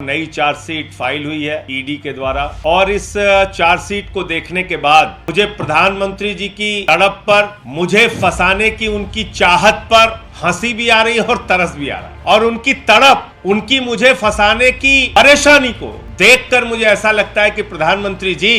नई chargesheet file हुई है ईडी के द्वारा और इस चार्जशीट को देखने के बाद मुझे प्रधानमंत्री जी की तड़प पर, मुझे फंसाने की उनकी चाहत पर हंसी भी आ रही है और तरस भी आ रहा है। और उनकी तड़प, उनकी मुझे फंसाने की परेशानी को देखकर मुझे ऐसा लगता है कि प्रधानमंत्री जी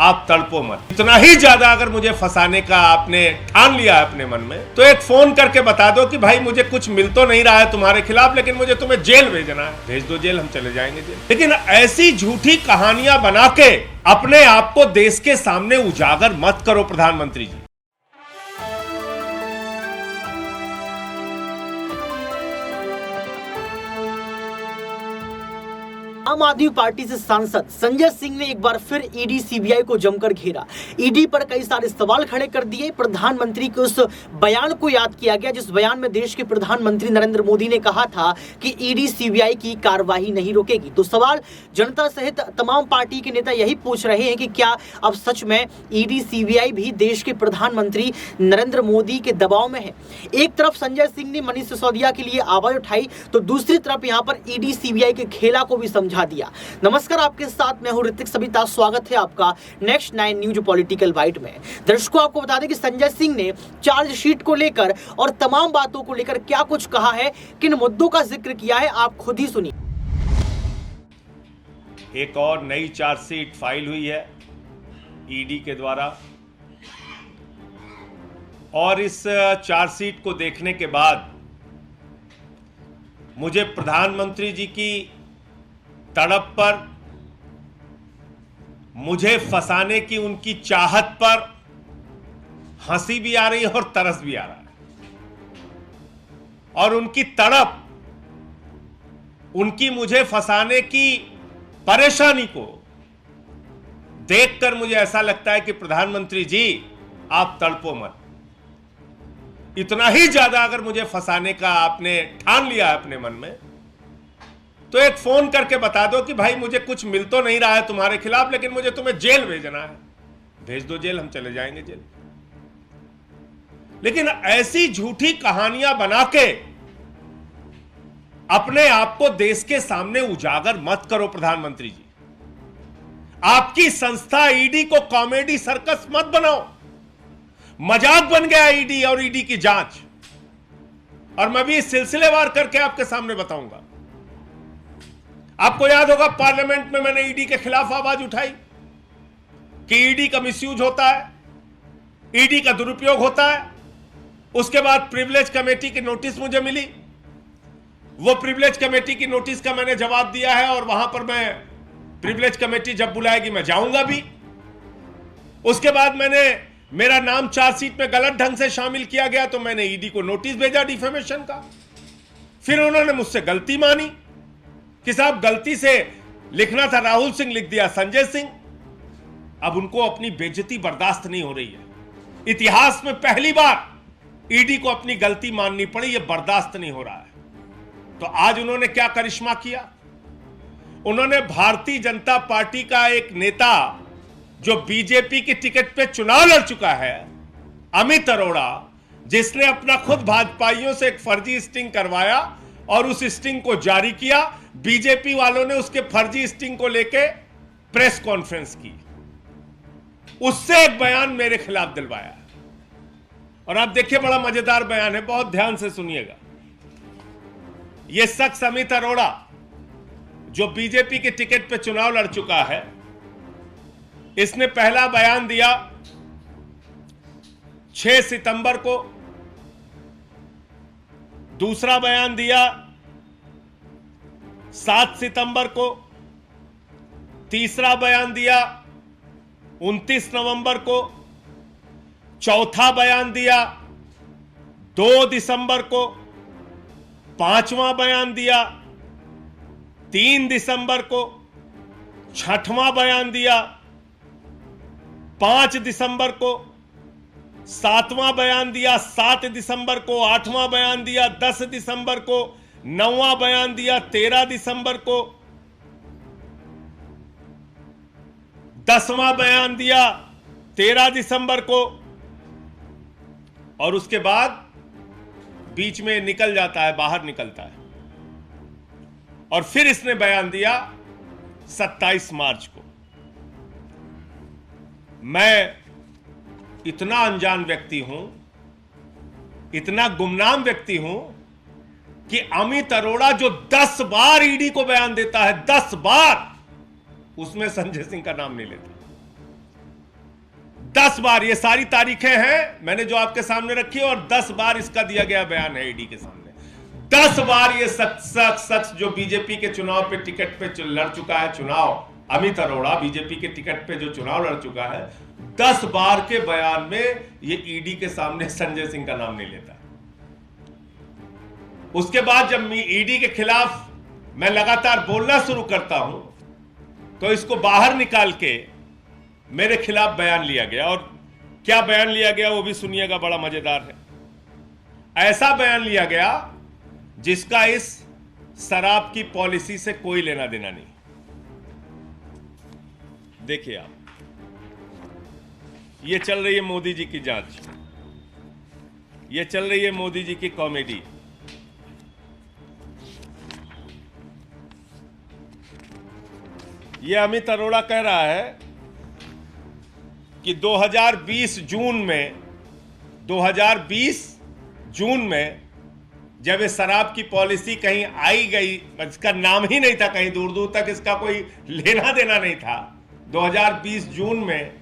आप तड़पो मत। इतना ही ज्यादा अगर मुझे फंसाने का आपने ठान लिया है अपने मन में, तो एक फोन करके बता दो कि भाई मुझे कुछ मिल तो नहीं रहा है तुम्हारे खिलाफ, लेकिन मुझे तुम्हें जेल भेजना है। भेज दो जेल, हम चले जाएंगे जेल। लेकिन ऐसी झूठी कहानियां बना के अपने आप को देश के सामने उजागर मत करो प्रधानमंत्री जी। आम आदमी पार्टी से सांसद संजय सिंह ने एक बार फिर ईडी सीबीआई को जमकर घेरा। ईडी पर कई सारे सवाल खड़े कर दिए। प्रधानमंत्री के उस बयान को याद किया गया जिस बयान में देश के प्रधानमंत्री नरेंद्र मोदी ने कहा था कि ईडी सीबीआई की कार्रवाई नहीं रोकेगी। तो सवाल जनता सहित तमाम पार्टी के नेता यही पूछ रहे हैं कि क्या अब सच में ईडी सीबीआई भी देश के प्रधानमंत्री नरेंद्र मोदी के दबाव में है। एक तरफ संजय सिंह ने मनीष सिसोदिया के लिए आवाज उठाई, तो दूसरी तरफ यहाँ पर ईडी सीबीआई के खेला को भी समझा दिया। नमस्कार, आपके साथ मैं हूं ऋतिक सबिता। स्वागत है आपका नेक्स्ट 9 न्यूज पॉलिटिकल बाइट में। दर्शकों, आपको बता दें कि संजय सिंह ने चार्जशीट को लेकर और तमाम बातों को लेकर क्या कुछ कहा है, किन मुद्दों का जिक्र किया है, आप खुद ही सुनिए। एक और नई चार्जशीट फाइल हुई है ईडी के द्वारा और इस चार्जशीट को देखने के बाद मुझे प्रधानमंत्री जी की तड़प पर, मुझे फंसाने की उनकी चाहत पर हंसी भी आ रही है और तरस भी आ रहा है। और उनकी तड़प, उनकी मुझे फंसाने की परेशानी को देखकर मुझे ऐसा लगता है कि प्रधानमंत्री जी आप तड़पो मत। इतना ही ज्यादा अगर मुझे फंसाने का आपने ठान लिया है अपने मन में, तो एक फोन करके बता दो कि भाई मुझे कुछ मिल तो नहीं रहा है तुम्हारे खिलाफ, लेकिन मुझे तुम्हें जेल भेजना है। भेज दो जेल, हम चले जाएंगे जेल। लेकिन ऐसी झूठी कहानियां बना के अपने आप को देश के सामने उजागर मत करो प्रधानमंत्री जी। आपकी संस्था ईडी को कॉमेडी सर्कस मत बनाओ। मजाक बन गया ईडी और ईडी की जांच। और मैं भी सिलसिलेवार करके आपके सामने बताऊंगा। आपको याद होगा पार्लियामेंट में मैंने ईडी के खिलाफ आवाज उठाई कि ईडी का मिसयूज होता है, ईडी का दुरुपयोग होता है। उसके बाद प्रिविलेज कमेटी की नोटिस मुझे मिली। वो प्रिविलेज कमेटी की नोटिस का मैंने जवाब दिया है और वहां पर मैं प्रिविलेज कमेटी जब बुलाएगी मैं जाऊंगा भी। उसके बाद मेरा नाम चार्जशीट में गलत ढंग से शामिल किया गया तो मैंने ईडी को नोटिस भेजा डिफेमेशन का। फिर उन्होंने मुझसे गलती मानी कि साहब गलती से लिखना था राहुल सिंह, लिख दिया संजय सिंह। अब उनको अपनी बेइज्जती बर्दाश्त नहीं हो रही है। इतिहास में पहली बार ईडी को अपनी गलती माननी पड़ी, यह बर्दाश्त नहीं हो रहा है। तो आज उन्होंने क्या करिश्मा किया? उन्होंने भारतीय जनता पार्टी का एक नेता जो बीजेपी की टिकट पे चुनाव लड़ चुका है, अमित अरोड़ा, जिसने अपना खुद भाजपाइयों से एक फर्जी स्टिंग करवाया और उस स्टिंग को जारी किया, बीजेपी वालों ने उसके फर्जी स्टिंग को लेके प्रेस कॉन्फ्रेंस की, उससे एक बयान मेरे खिलाफ दिलवाया। और आप देखिए, बड़ा मजेदार बयान है, बहुत ध्यान से सुनिएगा। यह शख्स अमित अरोड़ा जो बीजेपी के टिकट पे चुनाव लड़ चुका है, इसने पहला बयान दिया 6 सितंबर को, दूसरा बयान दिया 7 सितंबर को, तीसरा बयान दिया 29 नवंबर को, चौथा बयान दिया 2 दिसंबर को, पांचवा बयान दिया 3 दिसंबर को, छठवां बयान दिया 5 दिसंबर को, सातवां बयान दिया 7 दिसंबर को, आठवां बयान दिया 10 दिसंबर को, नौवां बयान दिया 13 दिसंबर को, 10वां बयान दिया 13 दिसंबर को, और उसके बाद बीच में निकल जाता है, बाहर निकलता है। और फिर इसने बयान दिया 27 मार्च को। मैं इतना अनजान व्यक्ति हूं, इतना गुमनाम व्यक्ति हूं कि अमित अरोड़ा जो 10 बार ईडी को बयान देता है, 10 बार, उसमें संजय सिंह का नाम नहीं लेता। 10 बार, ये सारी तारीखें हैं मैंने जो आपके सामने रखी है, और 10 बार इसका दिया गया बयान है ईडी के सामने। 10 बार ये शख्स जो बीजेपी के चुनाव पे टिकट पे लड़ चुका है, चुनाव, अमित अरोड़ा बीजेपी के टिकट पे जो चुनाव लड़ चुका है, 10 बार के बयान में ये ईडी के सामने संजय सिंह का नाम नहीं लेता। उसके बाद जब ईडी के खिलाफ मैं लगातार बोलना शुरू करता हूं तो इसको बाहर निकाल के मेरे खिलाफ बयान लिया गया, और क्या बयान लिया गया वो भी सुनिएगा, बड़ा मजेदार है। ऐसा बयान लिया गया जिसका इस शराब की पॉलिसी से कोई लेना देना नहीं। देखिए आप, ये चल रही है मोदी जी की जांच, ये चल रही है मोदी जी की कॉमेडी। ये अमित अरोड़ा कह रहा है कि 2020 जून में जब ये शराब की पॉलिसी कहीं आई गई, इसका नाम ही नहीं था, कहीं दूर दूर तक इसका कोई लेना देना नहीं था। 2020 जून में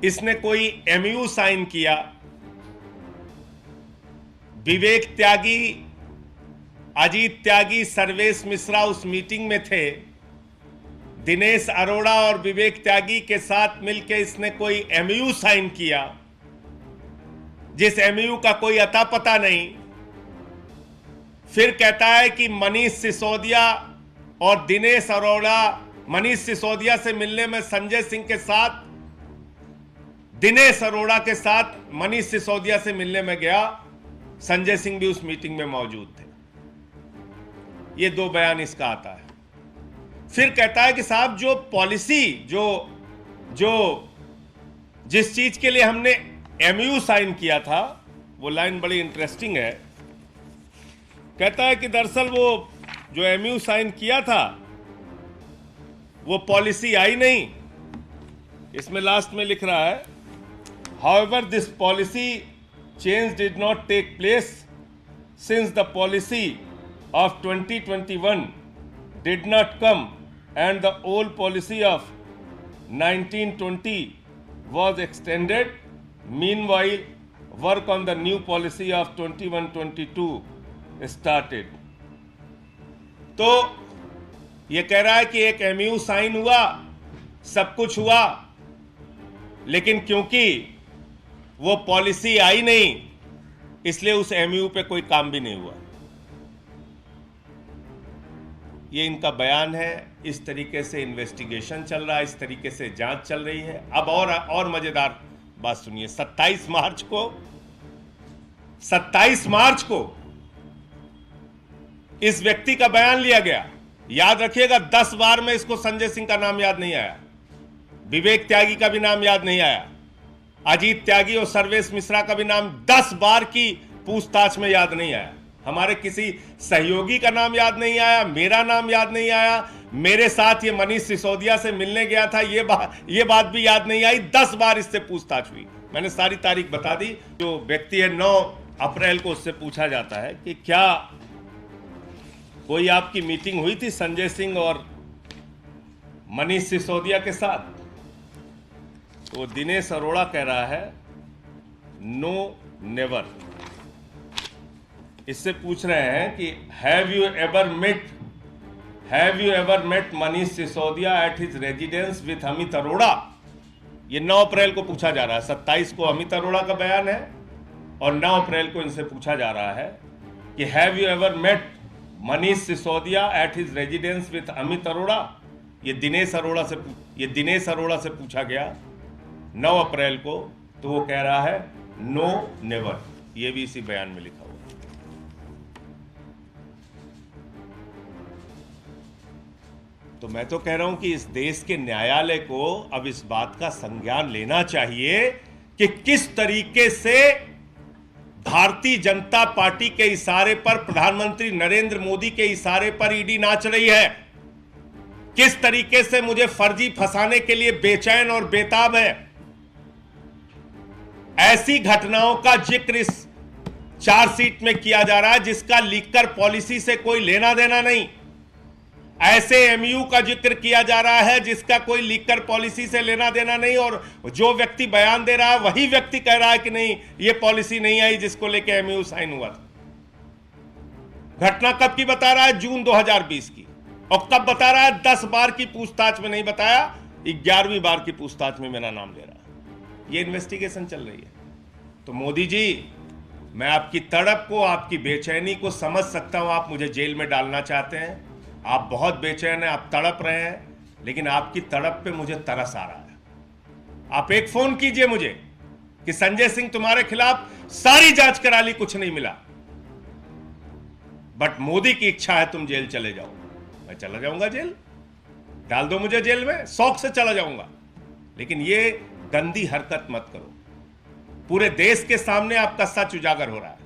इसने कोई एमयू साइन किया, विवेक त्यागी, अजीत त्यागी, सर्वेश मिश्रा उस मीटिंग में थे। दिनेश अरोड़ा और विवेक त्यागी के साथ मिलकर इसने कोई एमयू साइन किया, जिस एमयू का कोई अता पता नहीं। फिर कहता है कि मनीष सिसोदिया और दिनेश अरोड़ा, मनीष सिसोदिया से मिलने में संजय सिंह के साथ, दिनेश अरोड़ा के साथ मनीष सिसोदिया से मिलने में गया, संजय सिंह भी उस मीटिंग में मौजूद थे। ये 2 बयान इसका आता है। फिर कहता है कि साहब जो पॉलिसी, जो जिस चीज के लिए हमने एमयू साइन किया था, वो लाइन बड़ी इंटरेस्टिंग है। कहता है कि दरअसल वो जो एमयू साइन किया था वो पॉलिसी आई नहीं। इसमें लास्ट में लिख रहा है, however this policy change did not take place since the policy of 2021 did not come and the old policy of 1920 was extended. Meanwhile, work on the new policy of 21-22 started. तो ये कह रहा है कि एक एमयू साइन हुआ, सब कुछ हुआ, लेकिन क्योंकि वो पॉलिसी आई नहीं, इसलिए उस एमयू पे कोई काम भी नहीं हुआ। ये इनका बयान है। इस तरीके से इन्वेस्टिगेशन चल रहा है, इस तरीके से जांच चल रही है। अब और मजेदार बात सुनिए। 27 मार्च को इस व्यक्ति का बयान लिया गया। याद रखिएगा, 10 बार में इसको संजय सिंह का नाम याद नहीं आया, विवेक त्यागी का भी नाम याद नहीं आया, अजीत त्यागी और सर्वेश मिश्रा का भी नाम 10 बार की पूछताछ में याद नहीं आया। हमारे किसी सहयोगी का नाम याद नहीं आया, मेरा नाम याद नहीं आया, मेरे साथ ये मनीष सिसोदिया से मिलने गया था, ये बात भी याद नहीं आई। 10 बार इससे पूछताछ हुई। मैंने सारी तारीख बता दी। जो व्यक्ति है 9 अप्रैल को उससे पूछा जाता है कि क्या कोई आपकी मीटिंग हुई थी संजय सिंह और मनीष सिसोदिया के साथ? तो दिनेश अरोड़ा कह रहा है नो, नेवर। इससे पूछ रहे हैं कि have you ever met Manish Sisodia at his residence with Amit Arora? ये 9 अप्रैल को पूछा जा रहा है। 27 को अमित अरोड़ा का बयान है और 9 अप्रैल को इनसे पूछा जा रहा है कि have you ever met Manish Sisodia at his residence with Amit Arora? ये दिनेश अरोड़ा से पूछा गया 9 अप्रैल को, तो वो कह रहा है नो, नेवर। ये भी इसी बयान में लिखा हुआ। तो मैं तो कह रहा हूं कि इस देश के न्यायालय को अब इस बात का संज्ञान लेना चाहिए कि किस तरीके से भारतीय जनता पार्टी के इशारे पर, प्रधानमंत्री नरेंद्र मोदी के इशारे पर ईडी नाच रही है। किस तरीके से मुझे फर्जी फंसाने के लिए बेचैन और बेताब है। ऐसी घटनाओं का जिक्र इस चार्जशीट में किया जा रहा है जिसका लीकर पॉलिसी से कोई लेना देना नहीं। ऐसे एमयू का जिक्र किया जा रहा है जिसका कोई लीकर पॉलिसी से लेना देना नहीं, और जो व्यक्ति बयान दे रहा है वही व्यक्ति कह रहा है कि नहीं, ये पॉलिसी नहीं आई जिसको लेके एमयू साइन हुआ था। घटना कब की बता रहा है? जून 2020 की। और कब बता रहा है? 10 बार की पूछताछ में नहीं बताया, 11वीं बार की पूछताछ में मेरा नाम ले रहा है। ये इन्वेस्टिगेशन चल रही है। तो मोदी जी, मैं आपकी तड़प को, आपकी बेचैनी को समझ सकता हूं। आप मुझे जेल में डालना चाहते हैं, आप बहुत बेचैन हैं, आप तड़प रहे हैं, लेकिन आपकी तड़प पे मुझे तरस आ रहा है। आप एक फोन कीजिए मुझे कि संजय सिंह तुम्हारे खिलाफ सारी जांच करा ली, कुछ नहीं मिला, बट मोदी की इच्छा है तुम जेल चले जाओ। मैं चला जाऊंगा जेल, डाल दो मुझे जेल में, शौक से चला जाऊंगा, लेकिन ये गंदी हरकत मत करो। पूरे देश के सामने आपका सच उजागर हो रहा है।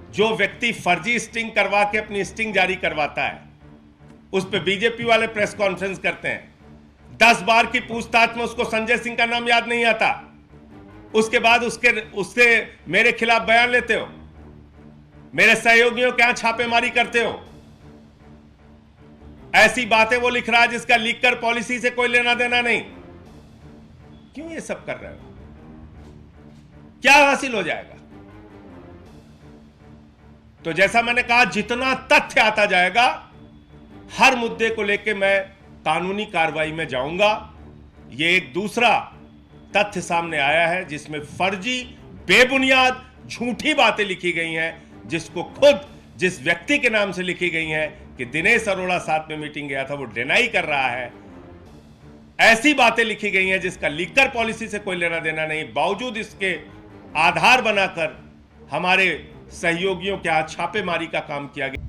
जो व्यक्ति फर्जी स्टिंग करवा के अपनी स्टिंग जारी करवाता है, उस पे बीजेपी वाले प्रेस कॉन्फ्रेंस करते हैं। 10 बार की पूछताछ में उसको संजय सिंह का नाम याद नहीं आता, उसके बाद उससे मेरे खिलाफ बयान लेते हो, मेरे सहयोगियों के यहां छापेमारी करते हो। ऐसी बातें वो लिख रहा है जिसका लीकर पॉलिसी से कोई लेना देना नहीं। क्यों ये सब कर रहे हो? क्या हासिल हो जाएगा? तो जैसा मैंने कहा, जितना तथ्य आता जाएगा, हर मुद्दे को लेकर मैं कानूनी कार्रवाई में जाऊंगा। यह एक दूसरा तथ्य सामने आया है जिसमें फर्जी, बेबुनियाद, झूठी बातें लिखी गई हैं, जिसको खुद जिस व्यक्ति के नाम से लिखी गई हैं कि दिनेश अरोड़ा साथ में मीटिंग गया था, वो डिनाई कर रहा है। ऐसी बातें लिखी गई हैं जिसका लीकर पॉलिसी से कोई लेना देना नहीं, बावजूद इसके आधार बनाकर हमारे सहयोगियों के हाथ छापेमारी का काम किया गया।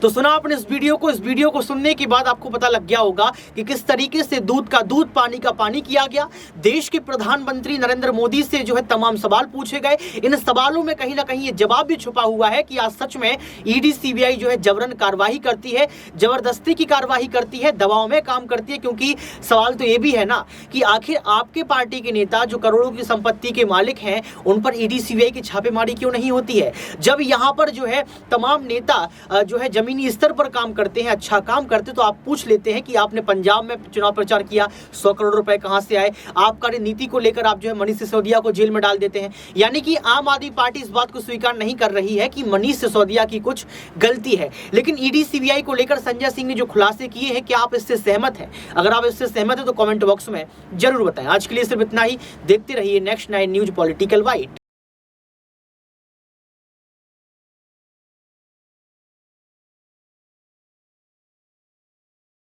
तो सुना आपने इस वीडियो को सुनने के बाद आपको पता लग गया होगा कि किस तरीके से दूध का दूध, पानी का पानी किया गया। देश के प्रधानमंत्री नरेंद्र मोदी से जो है तमाम सवाल पूछे गए। इन सवालों में कहीं ना कहीं ये जवाब भी छुपा हुआ है कि आज सच में ईडी सीबीआई जो है जबरन कार्रवाई करती है, जबरदस्ती की कार्रवाई करती है, दबाव में काम करती है। क्योंकि सवाल तो ये भी है ना कि आखिर आपके पार्टी के नेता जो करोड़ों की संपत्ति के मालिक हैं, उन पर ईडी सीबीआई की छापेमारी क्यों नहीं होती है? जब यहाँ पर जो है तमाम नेता जो है जमीनी स्तर पर काम करते हैं, अच्छा काम करते, तो आप पूछ लेते हैं कि आपने पंजाब में चुनाव प्रचार किया, 100 करोड़ रुपए कहां से आए? आबकारी नीति को लेकर आप जो है मनीष सिसोदिया को जेल में डाल देते हैं। यानी कि आम आदमी पार्टी इस बात को स्वीकार नहीं कर रही है कि मनीष सिसोदिया की कुछ गलती है। लेकिन ईडी सीबीआई को लेकर संजय सिंह ने जो खुलासे किए हैं, क्या आप इससे सहमत हैं? अगर आप इससे सहमत हैं तो कमेंट बॉक्स में जरूर बताएं। आज के लिए सिर्फ इतना ही। देखते रहिए नेक्स्ट 9 न्यूज पॉलिटिकल वाइट।